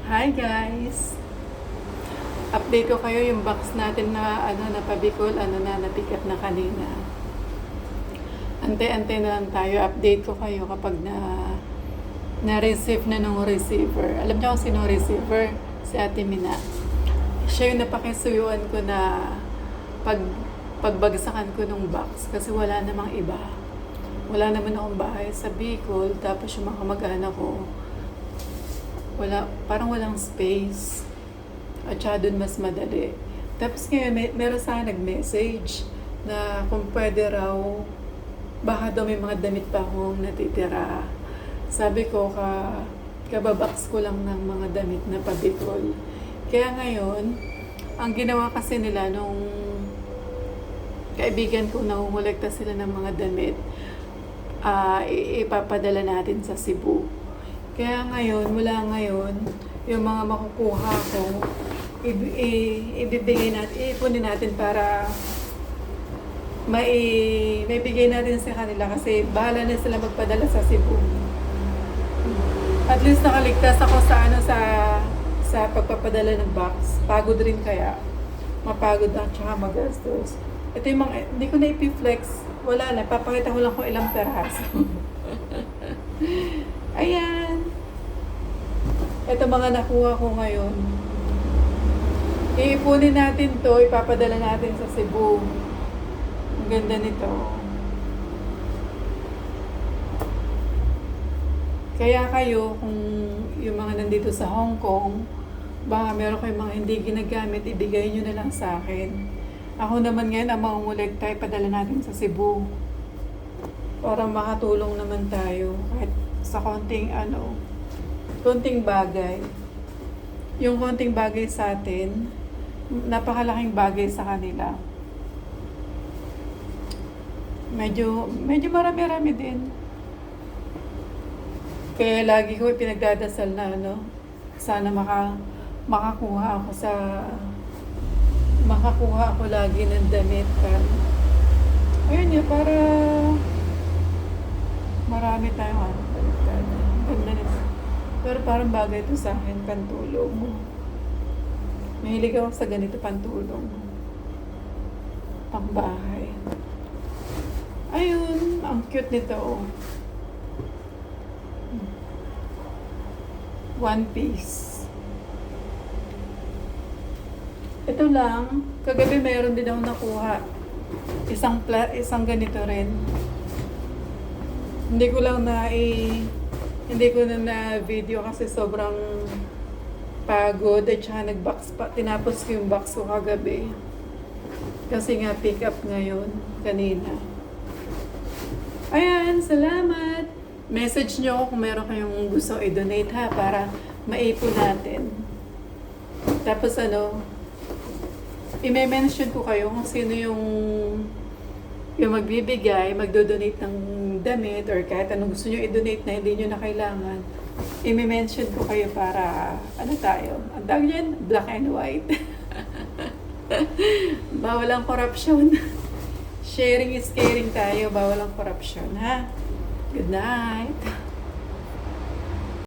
Hi guys! Update ko kayo yung box natin na napabikol, napikat na kanina. Ante-ante na lang tayo. Update ko kayo kapag na-receive na ng receiver. Alam niyo kung sino receiver? Si Ate Mina. Siya yung napakisuyuan ko na pagbagsakan ko ng box kasi wala namang iba. Wala naman akong bahay sa Bicol, tapos yung mga kamag-anak ko parang walang space. At saka dun mas madali. Tapos ngayon, meron sa akin nag-message na kung pwede raw, baka daw may mga damit pa akong natitira. Sabi ko, kababox ko lang ng mga damit na pabikol. Kaya ngayon, ang ginawa kasi nila nung kaibigan ko, nangungulekta sila ng mga damit, ipapadala natin sa Cebu. Kaya ngayon, mula ngayon, yung mga makukuha ko, ibibigay natin, iipunin natin para may bigay natin sa kanila kasi bahala na sila magpadala sa Cebu. At least nakaligtas ako sa pagpapadala ng box. Pagod rin kaya. Mapagod lang tsaka magastos. Ito yung mga, hindi ko na ipiflex. Wala na, papakita ko lang kung ilang peraso. Ayan. Ito mga nakuha ko ngayon. Iipunin natin to, ipapadala natin sa Cebu. Ang ganda nito. Kaya kayo, kung yung mga nandito sa Hong Kong, baka meron kayong mga hindi ginagamit, ibigay nyo na lang sa akin. Ako naman ngayon, ang mangungulekta, ipadala natin sa Cebu. Para makatulong naman tayo kahit sa konting bagay. Yung konting bagay sa atin, napakalaking bagay sa kanila. Medyo marami-rami din. Kaya lagi ko pinagdadasal na sana makakuha ako lagi ng damit. Ayun yun, para marami tayong ganda nito. Pero parang bagay ito sa akin, pantulog. Mahilig ako sa ganito, pantulog. Pangbahay. Ayun, ang cute nito. One piece. Ito lang, kagabi mayroon din ako nakuha. Isang ganito rin. Hindi ko na video kasi sobrang pagod at saka tinapos ko yung box ko kagabi. Kasi nga pick up ngayon, kanina. Ayan, salamat! Message nyo ako kung meron kayong gusto i-donate ha, para maipon natin. Tapos i-mention ko kayo kung sino yung magbibigay, magdo-donate ng damit or kahit anong gusto nyo i-donate na hindi nyo na kailangan, i-mention ko kayo para, tayo? Ang tawag yan? Black and white. Bawal ang corruption. Sharing is caring tayo. Bawal ang corruption, ha? Good night.